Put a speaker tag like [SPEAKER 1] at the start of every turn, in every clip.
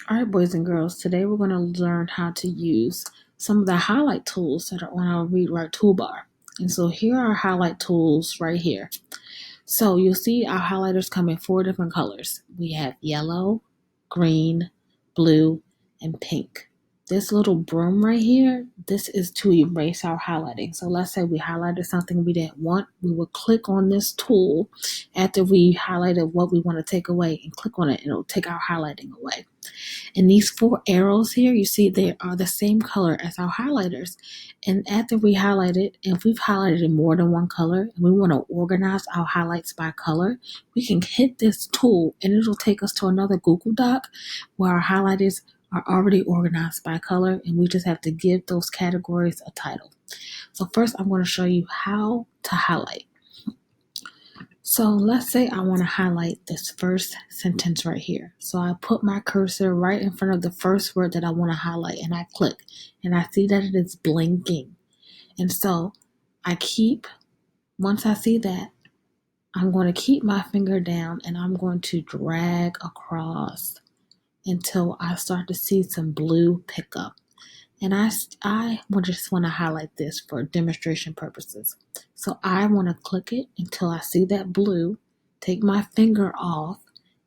[SPEAKER 1] All right, boys and girls, today we're going to learn how to use some of the highlight tools that are on our ReadWrite toolbar. And so here are our highlight tools right here. So you'll see our highlighters come in 4 different colors. We have yellow, green, blue, and pink. This little broom right here, this is to erase our highlighting. So let's say we highlighted something we didn't want. We will click on this tool after we highlighted what we want to take away and click on it and it'll take our highlighting away. And these 4 arrows here, you see they are the same color as our highlighters. And after we highlight it, if we've highlighted in more than one color and we want to organize our highlights by color, we can hit this tool and it'll take us to another Google Doc where our highlighters are already organized by color and we just have to give those categories a title. So first I'm going to show you how to highlight. So let's say I want to highlight this first sentence right here. So I put my cursor right in front of the first word that I want to highlight and I click and I see that it is blinking. And so once I see that, I'm going to keep my finger down and I'm going to drag across until I start to see some blue pick up. And I just want to highlight this for demonstration purposes. So I want to click it until I see that blue, take my finger off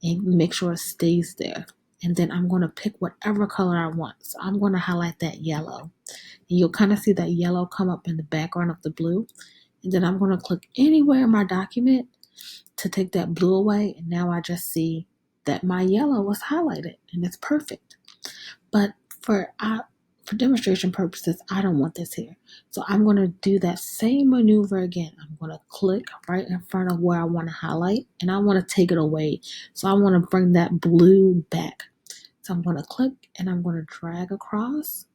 [SPEAKER 1] and make sure it stays there. And then I'm going to pick whatever color I want. So I'm going to highlight that yellow. And you'll kind of see that yellow come up in the background of the blue. And then I'm going to click anywhere in my document to take that blue away. And now I just see that my yellow was highlighted and it's perfect. But for demonstration purposes, I don't want this here. So I'm going to do that same maneuver again. I'm going to click right in front of where I want to highlight and I want to take it away. So I want to bring that blue back. So I'm going to click and I'm going to drag across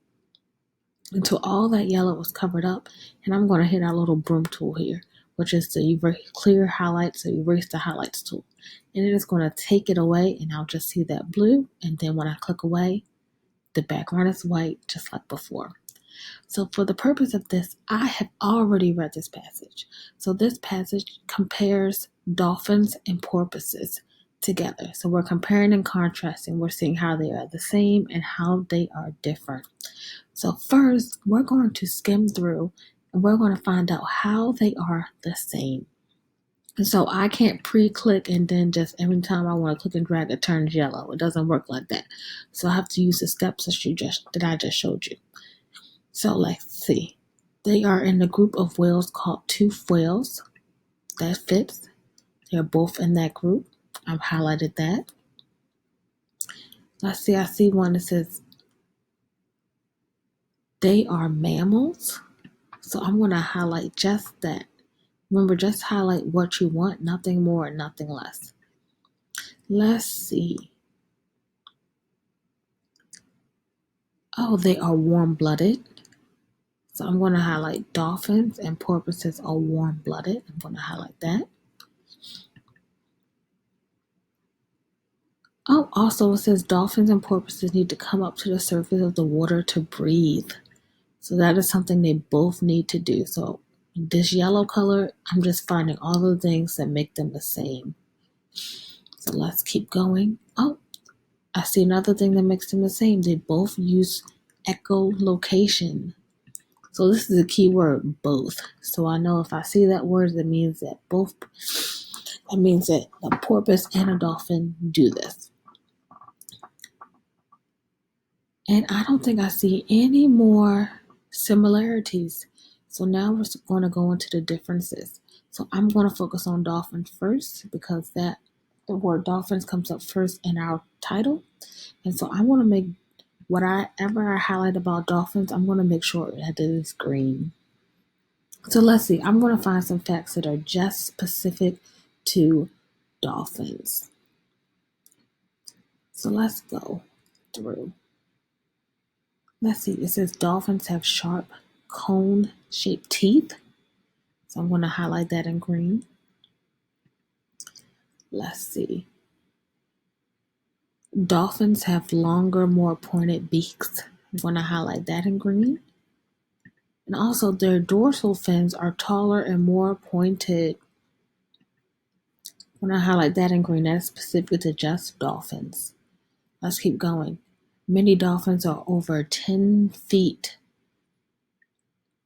[SPEAKER 1] until all that yellow is covered up. And I'm going to hit our little broom tool here, which is the clear highlights, so erase the highlights tool. And it is going to take it away and I'll just see that blue. And then when I click away, the background is white, just like before. So for the purpose of this, I have already read this passage. So this passage compares dolphins and porpoises together. So we're comparing and contrasting. We're seeing how they are the same and how they are different. So first, we're going to skim through and we're going to find out how they are the same. And so I can't pre-click and then just every time I want to click and drag, it turns yellow. It doesn't work like that. So I have to use the steps that I just showed you. So let's see. They are in the group of whales called toothed whales. That fits. They're both in that group. I've highlighted that. Let's see. I see one that says they are mammals. So I'm going to highlight just that. Remember, just highlight what you want, nothing more and nothing less. Let's see. Oh, they are warm-blooded. So I'm going to highlight dolphins and porpoises are warm-blooded. I'm going to highlight that. Oh, also it says dolphins and porpoises need to come up to the surface of the water to breathe. So that is something they both need to do. So this yellow color, I'm just finding all the things that make them the same. So let's keep going. Oh, I see another thing that makes them the same. They both use echolocation. So this is a key word, both. So I know if I see that word, that means that a porpoise and a dolphin do this. And I don't think I see any more similarities. So now we're going to go into the differences. So I'm going to focus on dolphins first because the word dolphins comes up first in our title. And so I want to make whatever I highlight about dolphins, I'm going to make sure that it is green. So let's see. I'm going to find some facts that are just specific to dolphins. So let's go through. Let's see. It says dolphins have sharp cone-shaped teeth. So I'm going to highlight that in green. Let's see. Dolphins have longer, more pointed beaks. I'm going to highlight that in green. And also their dorsal fins are taller and more pointed. I'm going to highlight that in green. That is specific to just dolphins. Let's keep going. Many dolphins are over 10 feet.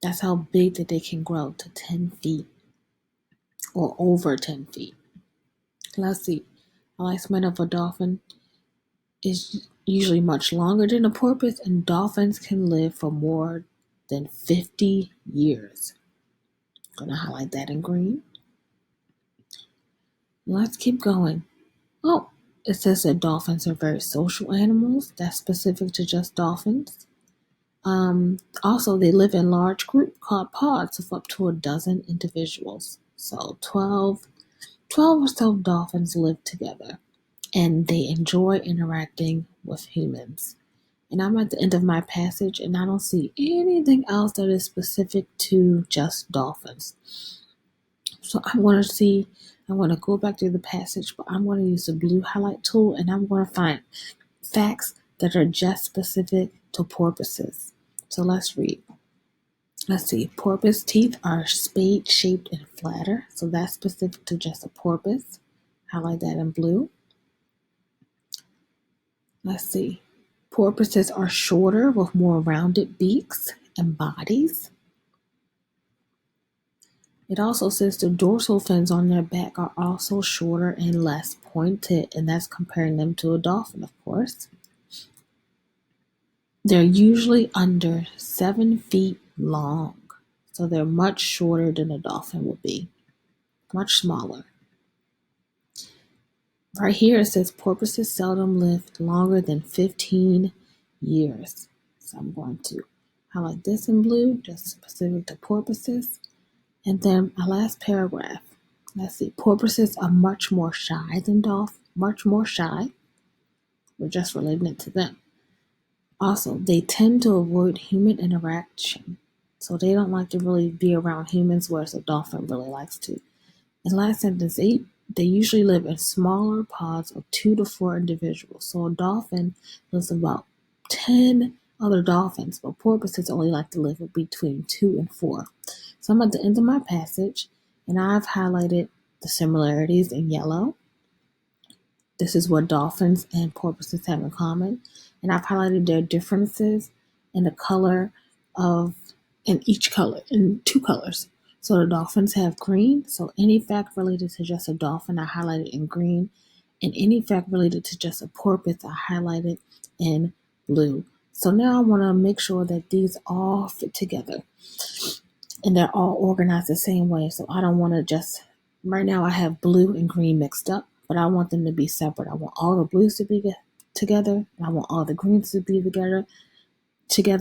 [SPEAKER 1] That's how big that they can grow, to 10 feet or over 10 feet. Let's see. The lifespan of a dolphin is usually much longer than a porpoise, and dolphins can live for more than 50 years. I'm going to highlight that in green. Let's keep going. Oh, it says that dolphins are very social animals. That's specific to just dolphins. Also, they live in large groups called pods of up to a dozen individuals. So 12 or so dolphins live together, and they enjoy interacting with humans. And I'm at the end of my passage, and I don't see anything else that is specific to just dolphins. So I'm going to go back through the passage, but I'm going to use the blue highlight tool, and I'm going to find facts that are just specific to porpoises. So let's read. Let's see. Porpoise teeth are spade-shaped and flatter. So that's specific to just a porpoise. Highlight that in blue. Let's see. Porpoises are shorter with more rounded beaks and bodies. It also says the dorsal fins on their back are also shorter and less pointed, and that's comparing them to a dolphin, of course. They're usually under 7 feet long, so they're much shorter than a dolphin would be, much smaller. Right here it says porpoises seldom live longer than 15 years. So I'm going to highlight this in blue, just specific to porpoises. And then our last paragraph. Let's see. Porpoises are much more shy than dolphins, much more shy. We're just relating it to them. Also, they tend to avoid human interaction. So they don't like to really be around humans, whereas a dolphin really likes to. And last sentence 8, they usually live in smaller pods of 2 to 4 individuals. So a dolphin lives about 10 other dolphins, but porpoises only like to live between 2 and 4. So I'm at the end of my passage, and I've highlighted the similarities in yellow. This is what dolphins and porpoises have in common. And I've highlighted their differences in the color of, in each color, in 2 colors. So the dolphins have green. So any fact related to just a dolphin, I highlighted in green. And any fact related to just a porpoise, I highlighted in blue. So now I want to make sure that these all fit together and they're all organized the same way. So I don't want to just, right now I have blue and green mixed up, but I want them to be separate. I want all the blues to be together, and I want all the greens to be together,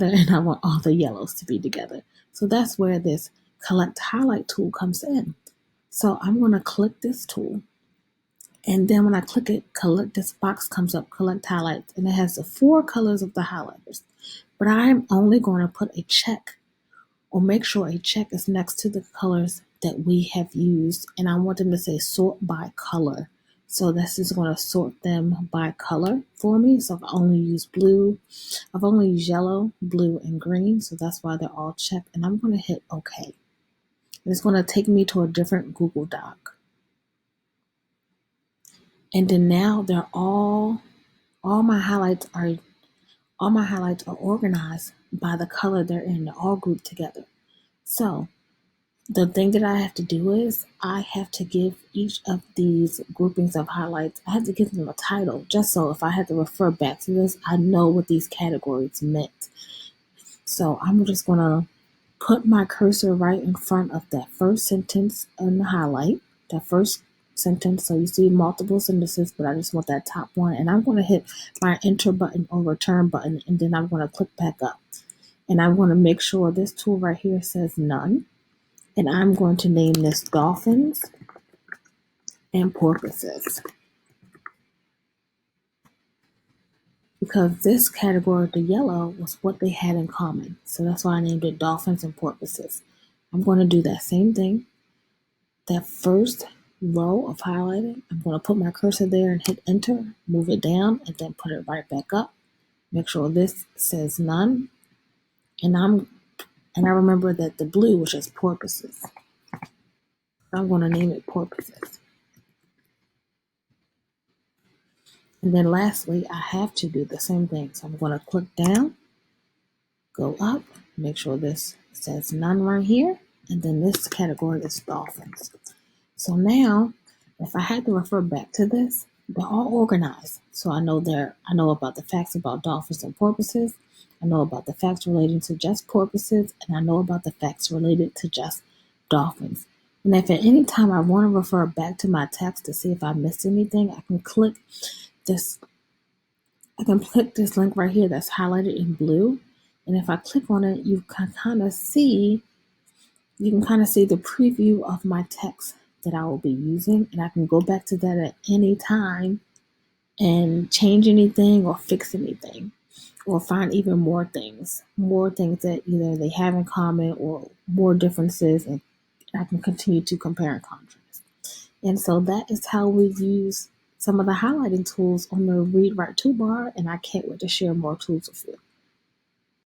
[SPEAKER 1] and I want all the yellows to be together. So that's where this collect highlight tool comes in. So I'm going to click this tool, and then when I click it, this box comes up, collect highlights, and it has the 4 colors of the highlighters. But I'm only going to put a check or make sure a check is next to the colors that we have used. And I want them to say sort by color. So this is going to sort them by color for me. So I've only used blue. I've only used yellow, blue, and green. So that's why they're all checked. And I'm going to hit OK. And it's going to take me to a different Google Doc. And then now they're all my highlights are organized by the color they're in. They're all grouped together. So the thing that I have to do is I have to give each of these groupings of highlights, I have to give them a title, just so if I had to refer back to this, I know what these categories meant. So I'm just going to put my cursor right in front of that first sentence in the highlight, that first sentence. So you see multiple sentences, but I just want that top one. And I'm going to hit my enter button or return button, and then I'm going to click back up. And I'm going to make sure this tool right here says none. And I'm going to name this dolphins and porpoises, because this category, the yellow, was what they had in common. So that's why I named it dolphins and porpoises. I'm going to do that same thing. That first row of highlighting, I'm going to put my cursor there and hit enter, move it down, and then put it right back up. Make sure this says none. And I remember that the blue was just porpoises. I'm going to name it porpoises. And then lastly, I have to do the same thing. So I'm going to click down, go up, make sure this says none right here. And then this category is dolphins. So now, if I had to refer back to this, they're all organized. So I know about the facts about dolphins and porpoises. I know about the facts relating to just porpoises, and I know about the facts related to just dolphins. And if at any time I want to refer back to my text to see if I missed anything, this I can click this link right here that's highlighted in blue. And if I click on it, you can kind of see the preview of my text that I will be using, and I can go back to that at any time and change anything or fix anything or find even more things that either they have in common or more differences, and I can continue to compare and contrast. And so that is how we use some of the highlighting tools on the Read Write Toolbar, and I can't wait to share more tools with you.